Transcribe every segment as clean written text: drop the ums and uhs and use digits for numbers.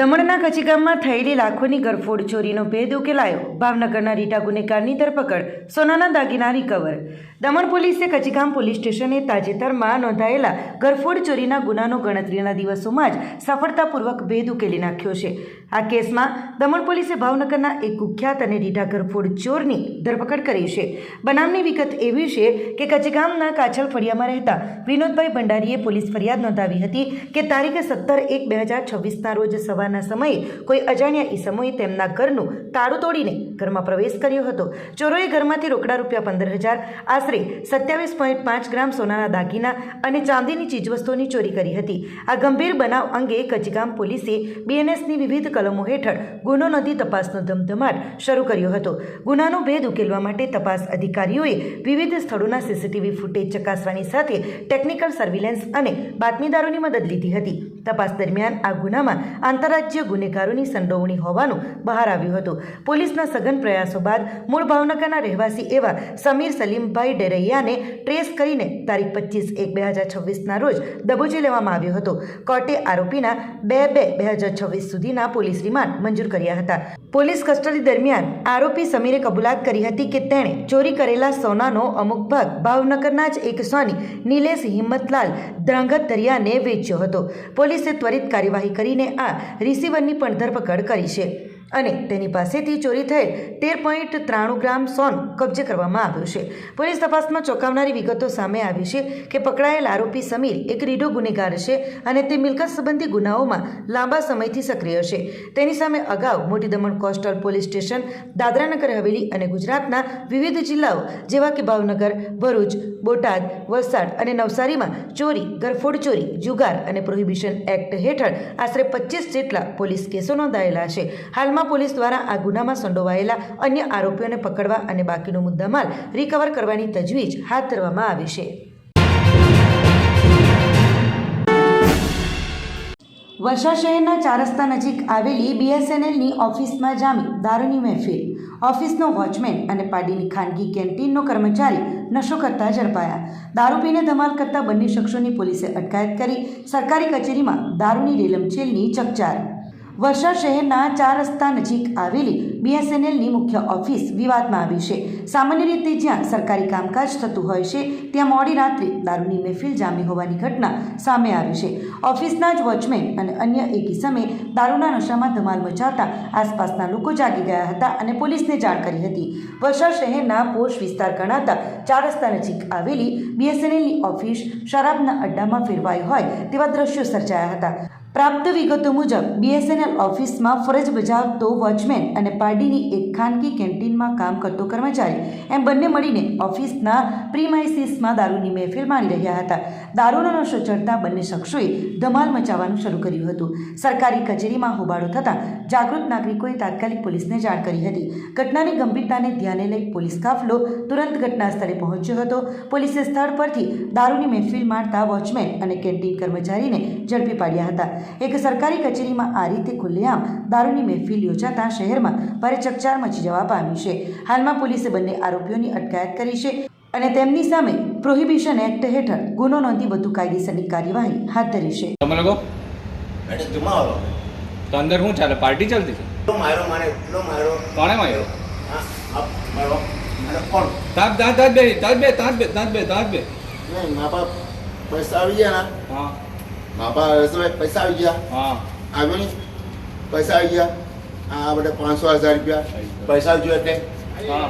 દમણના કચીગામમાં થયેલી લાખોની ગરફોડ ચોરીનો ભેદ ઉકેલાયો. ભાવનગરના રીટા ગુનેગારની ધરપકડ, સોનાના દાગીના રિકવર. દમણ પોલીસે કચીગામ પોલીસ સ્ટેશને તાજેતરમાં નોંધાયેલા ગરફોડ ચોરીના ગુનાનો ગણતરીના દિવસોમાં જ સફળતાપૂર્વક ભેદ ઉકેલી નાખ્યો છે. આ કેસમાં દમણ પોલીસે ભાવનગરના એક કુખ્યાત અને રીટા ગરફોડ ચોરની ધરપકડ કરી છે. બનાવની વિગત એવી છે કે કચીગામના કાછલ ફળિયામાં રહેતા વિનોદભાઈ ભંડારીએ પોલીસ ફરિયાદ નોંધાવી હતી કે તારીખ 17/1/2026ના રોજ સવારના સમયે કોઈ અજાણ્યા ઈસમોએ તેમના ઘરનું તાળું તોડીને ઘરમાં પ્રવેશ કર્યો હતો. ચોરોએ ઘરમાંથી રોકડા ₹15,000, આશરે 27.5 ગ્રામ સોનાના દાગીના અને ચાંદીની ચીજવસ્તુઓની ચોરી કરી હતી. આ ગંભીર બનાવ અંગે કચીગામ પોલીસે BNSની વિવિધ કલમો હેઠળ ગુનો નોંધી તપાસનો ધમધમાટ શરૂ કર્યો હતો. ગુનાનો ભેદ ઉકેલવા માટે તપાસ અધિકારીઓએ વિવિધ સ્થળોના CCTV ફૂટેજ ચકાસવાની સાથે ટેકનિકલ સર્વેલન્સ અને બાતમીદારોની મદદ લીધી હતી. તપાસ દરમિયાન આ ગુનામાં આંતરરાજ્ય ગુનેગારોની સંડોવણી હોવાનું બહાર આવ્યું હતું. પોલીસના સઘન પ્રયાસો બાદ મૂળ ભાવનગરના રહેવાસી એવા સમીર સલીમભાઈ ડેરૈયાને ટ્રેસ કરીને તારીખ 25/1/2026ના રોજ દબોચી લેવામાં આવ્યો હતો. કોર્ટે આરોપીના 2/2/2026 સુધીના પોલીસ રિમાન્ડ મંજૂર કર્યા હતા. પોલીસ કસ્ટડી દરમિયાન આરોપી સમીરે કબૂલાત કરી હતી કે તેણે ચોરી કરેલા સોનાનો અમુક ભાગ ભાવનગરના જ એક સોની નિલેશ હિંમતલાલ ધ્રાંગધરિયાને વેચ્યો હતો. પોલીસે ત્વરિત કાર્યવાહી કરીને આ રિસીવરની પણ ધરપકડ કરી છે અને તેની પાસેથી ચોરી થયેલ 13.93 ગ્રામ સોનું કબજે કરવામાં આવ્યું છે. પોલીસ તપાસમાં ચોંકાવનારી વિગતો સામે આવી છે કે પકડાયેલ આરોપી સમીર એક રીઢો ગુનેગાર છે અને તે મિલકત સંબંધી ગુનાઓમાં લાંબા સમયથી સક્રિય છે. તેની સામે અગાઉ મોટી Daman coastal police station, Dadra Nagar Haveli અને ગુજરાતના વિવિધ જિલ્લાઓ જેવા કે ભાવનગર, ભરૂચ, બોટાદ, વલસાડ અને નવસારીમાં ચોરી, ગરફોડ ચોરી, જુગાર અને પ્રોહિબિશન એક્ટ હેઠળ આશરે 25 જેટલા પોલીસ કેસો નોંધાયેલા છે. હાલમાં પોલીસ દ્વારા આ ગુનામાં સંડોવાયેલા અન્ય આરોપીઓને પકડવા અને બાકીનો મુદ્દામાલ રિકવર કરવાની તજવીજ હાથ ધરવામાં આવી છે. વલસાડ શહેરના 4 રસ્તા નજીક આવેલી BSNLની ઓફિસમાં જામી દારૂની મહેફિલ. ઓફિસનો વોચમેન અને પાડીની ખાનગી કેન્ટીનનો કર્મચારી નશો કરતા ઝડપાયા. દારૂ પીને ધમાલ કરતા બંને શખ્સોની પોલીસે અટકાયત કરી. સરકારી કચેરીમાં દારૂની રેલમછેલની ચકચાર. વલસાડ શહેરના 4 રસ્તા નજીક આવેલી BSNLની મુખ્ય ઓફિસ વિવાદમાં આવી છે. સામાન્ય રીતે જ્યાં સરકારી કામકાજ થતું હોય છે ત્યાં મોડી રાત્રે દારૂની મહેફિલ જામી હોવાની ઘટના સામે આવી છે. ઓફિસના જ વોચમેન અને અન્ય એક ઇસમે દારૂના નશામાં ધમાલ મચાવતા આસપાસના લોકો જાગી ગયા હતા અને પોલીસને જાણ કરી હતી. વલસાડ શહેરના પોશ વિસ્તાર ગણાતા 4 રસ્તા નજીક આવેલી BSNLની ઓફિસ શરાબના અડ્ડામાં ફેરવાઈ હોય તેવા દ્રશ્યો સર્જાયા હતા. પ્રાપ્ત વિગતો મુજબ BSNL ઓફિસમાં ફરજ બજાવતો વોચમેન અને પાર્ટીની એક ખાનગી કેન્ટીનમાં કામ કરતો કર્મચારી એમ બંને મળીને ઓફિસના પ્રીમાઇસીસમાં દારૂની મહેફિલ માણી રહ્યા હતા. દારૂનો નશો ચડતા બંને શખ્સોએ ધમાલ મચાવવાનું શરૂ કર્યું હતું. સરકારી કચેરીમાં હોબાળો થતાં જાગૃત નાગરિકોએ તાત્કાલિક પોલીસને જાણ કરી હતી. ઘટનાની ગંભીરતાને ધ્યાને લઈ પોલીસ કાફલો તુરંત ઘટના સ્થળે પહોંચ્યો હતો. પોલીસે સ્થળ પરથી દારૂની મહેફિલ માણતા વોચમેન અને કેન્ટીન કર્મચારીને ઝડપી પાડ્યા હતા. એક સરકારી કચેરીમાં આ રીતે ખુલ્લેઆમ દારૂની મહેફિલ યોજાતા શહેરમાં ભારે ચકચાર મચી જવા પામી છે. હાલમાં પોલીસે બંને આરોપીઓની અટકાયત કરી છે અને તેમની સામે પ્રોહિબિશન એક્ટ હેઠળ ગુનો નોંધી વધુ કાયદેસરની કાર્યવાહી હાથ ધરી છે. તમે લોકો તો અંદર શું ચાલે? પાર્ટી ચાલતી છે? કોણે માર્યો? પૈસા આવી ગયા હા પૈસા આવી ગયા. હા આવ્યો ને પૈસા આવી ગયા. આ બધા 500,000 રૂપિયા પૈસા જોઈએ એટલે હા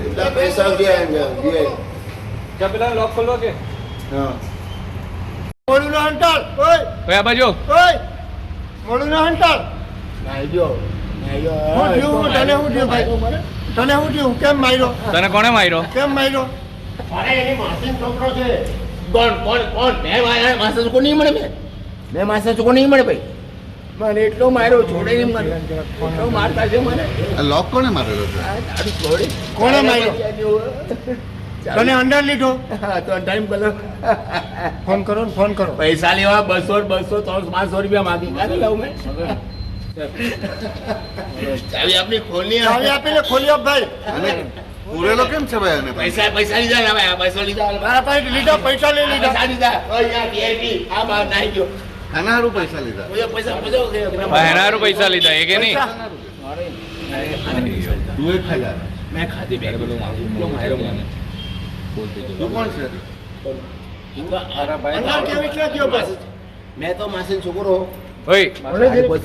એટલા પૈસા જોઈએ. ક્યાં પેલા લોક ખોલવા કે? હા મોડું ના હંટાળ. ઓય કયા બાજુ? ઓય મોડું ના હંટાળ. નાઈ જો હું થયું? તને હું થયું ભાઈ? તને હું થયું? કેમ માર્યો? તને કોણે માર્યો? કેમ માર્યો? અરે એની માસીનો છોકરો છે. કોણ મેં માસા ચોકો નહીં મળે. મેં માસા ચોકો નહીં મળે ભાઈ. મને એટલો માર્યો છોડે નહીં. મને એટલો મારતા છે મને. લોક કોને મારેલો? કોણે માર્યો? તને અંડર લીધો? હા તો ટાઈમ કરો. ફોન કરો ને ફોન કરો. પૈસા લેવા 200, 300 રૂપિયા માંગી. કાઢી લઉં મેં. ચાવી આપની ખોલી. ચાવી આપીને ખોલી આપ ભાઈ. પૂરેલો કેમ છે ભાઈ? અને પૈસા લીધા ને ભાઈ. પૈસા લીધા. મારા પાસે લીધા. પૈસા લઈ લીધા. પૈસા લીધા. ઓ યાર VIP આ બાર નાઈ ગયો. આના હારું પૈસા લીધા પૈસા પૈસા એના હારું પૈસા લીધા એ કે નહીં તું એક ખાઈ મેં ખાધી બે તું કોણ છે मैं तो मासिन छुकरो ઓય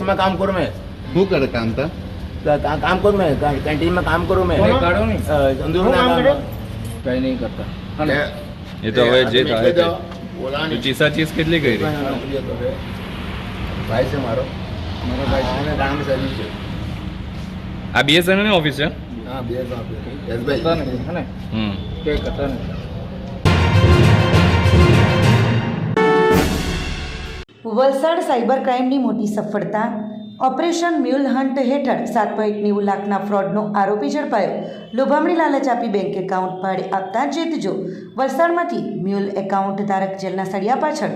में काम करूँ मैं શું કરે કામ તા काम करूँ मैं कैंटीन में काम करूँ मैं अंदर કઈ નહીં કરતા કે- એ તો હવે જે થાય તે. बोला તું ચીસા ચીસ કેટલી કરી भाई से मारो मेरा भाई गाँव में सर्विस है આ બીએસએનએલ ની ઓફિસ છે हाँ BS यस भाई હમ વલસાડ સાયબર ક્રાઇમની મોટી સફળતા ઓપરેશન મ્યુલ હન્ટ હેઠળ 7.90 લાખના ફ્રોડનો આરોપી ઝડપાયો. લોભામણી લાલચ આપી બેંક એકાઉન્ટ ભાડે આપતા જીતજો. વલસાડમાંથી મ્યુલ એકાઉન્ટ ધારક જેલના સળિયા પાછળ.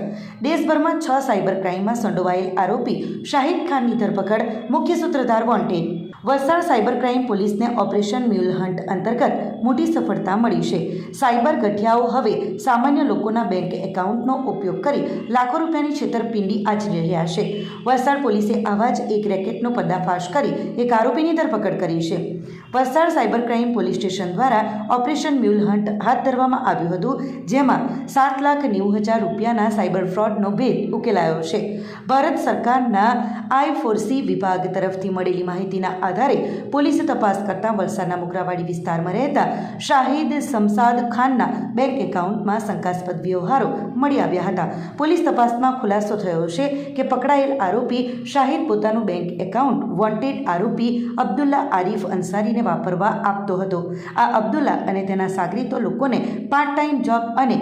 દેશભરમાં 6 સાયબર ક્રાઇમમાં સંડોવાયેલ આરોપી શાહિદ ખાનની ધરપકડ. મુખ્ય સૂત્રધાર વોન્ટેડ. વલસાડ સાયબર ક્રાઇમ પોલીસને ઓપરેશન મ્યુલ હન્ટ અંતર્ગત મોટી સફળતા મળી છે. સાયબર ગઠિયાઓ હવે સામાન્ય લોકોના બેંક એકાઉન્ટનો ઉપયોગ કરી લાખો રૂપિયાની છેતરપિંડી આચરી રહ્યા છે. વલસાડ પોલીસે આવા જ એક રેકેટનો પર્દાફાશ કરી એક આરોપીની ધરપકડ કરી છે. Valsad cyber crime police station દ્વારા ઓપરેશન મ્યુલ હન્ટ હાથ ધરવામાં આવ્યું હતું, જેમાં 7,90,000 રૂપિયાના સાયબર ફ્રોડનો ભેદ ઉકેલાયો છે. ભારત સરકારના I4C વિભાગ તરફથી મળેલી માહિતીના આધારે પોલીસે તપાસ કરતા વલસાડના મુગરાવાડી વિસ્તારમાં રહેતા શાહિદ શમસાદ ખાનના બેંક એકાઉન્ટમાં શંકાસ્પદ વ્યવહારો મળી આવ્યા હતા. પોલીસ તપાસમાં ખુલાસો થયો છે કે પકડાયેલ આરોપી શાહિદ પોતાનું બેંક એકાઉન્ટ વોન્ટેડ આરોપી અબ્દુલ્લા આરીફ અંસારીને વાપરવા આપતો હતો. આ અબ્દુલ્લા અને તેના સાગરીતો લોકોને પાર્ટ ટાઈમ જોબ અને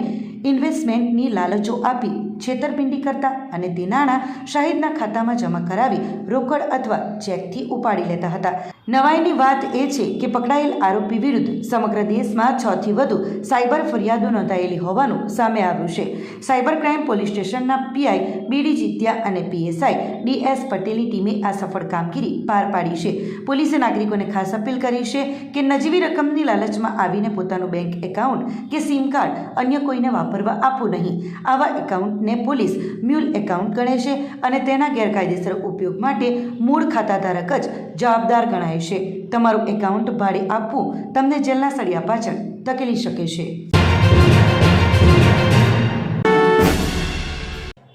ઇન્વેસ્ટમેન્ટની લાલચો આપી છેતરપિંડી કરતા અને તે નાણાં શાહિદના ખાતામાં જમા કરાવી રોકડ અથવા ચેકથી ઉપાડી લેતા હતા. નવાઈની વાત એ છે કે પકડાયેલ આરોપી વિરુદ્ધ સમગ્ર દેશમાં 6 થી વધુ સાયબર ફરિયાદો નોંધાયેલી હોવાનું સામે આવ્યું છે. સાયબર ક્રાઇમ પોલીસ સ્ટેશનના પીઆઈ બીડી જીત્યા અને પીએસઆઈ ડીએસ પટેલની ટીમે આ સફળ કામગીરી પાર પાડી છે. પોલીસે નાગરિકોને ખાસ અપીલ કરી છે કે નજીવી રકમની લાલચમાં આવીને પોતાનું બેંક એકાઉન્ટ કે સિમ કાર્ડ અન્ય કોઈને વાપરવા આપવું નહીં. આવા એકાઉન્ટને પોલીસ મ્યુલ એકાઉન્ટ ગણે છે અને તેના ગેરકાયદેસર ઉપયોગ માટે મૂળ ખાતાધારક જ જવાબદાર ગણાય છે. તમારું એકાઉન્ટ ભાડે આપવું તમને જેલના સળિયા પાછળ ધકેલી શકે છે.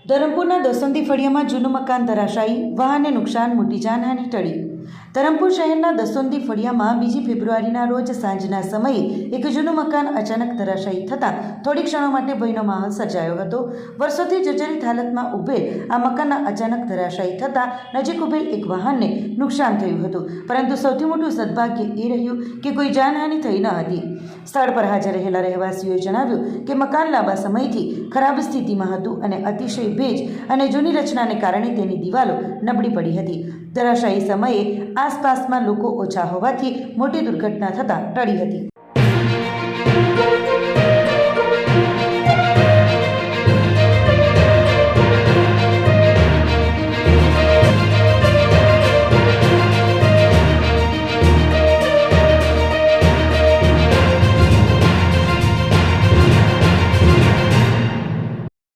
ધરમપુરના દસોંદી ફળિયામાં જૂનું મકાન ધરાશાયી, વાહનને નુકસાન, મોટી જાનહાની ટળી. ધરમપુર શહેરના દસોંદી ફળિયામાં 2 ફેબ્રુઆરીના રોજ સાંજના સમયે એક જૂનું મકાન અચાનક ધરાશાયી થતાં થોડી ક્ષણો માટે ભયનો માહોલ સર્જાયો હતો. વર્ષોથી જર્જરિત હાલતમાં ઉભેલ આ મકાનના અચાનક ધરાશાયી થતાં નજીક ઉભેલ એક વાહનને નુકસાન થયું હતું, પરંતુ સૌથી મોટું સદભાગ્ય એ રહ્યું કે કોઈ જાનહાનિ થઈ ન હતી. સ્થળ પર હાજર રહેલા રહેવાસીઓએ જણાવ્યું કે મકાન લાંબા સમયથી ખરાબ સ્થિતિમાં હતું અને અતિશય ભેજ અને જૂની રચનાને કારણે તેની દિવાલો નબળી પડી હતી. ધરાશાયી સમયે આસપાસમાં લોકો ઓછા હોવાથી મોટી દુર્ઘટના થતાં ટળી હતી.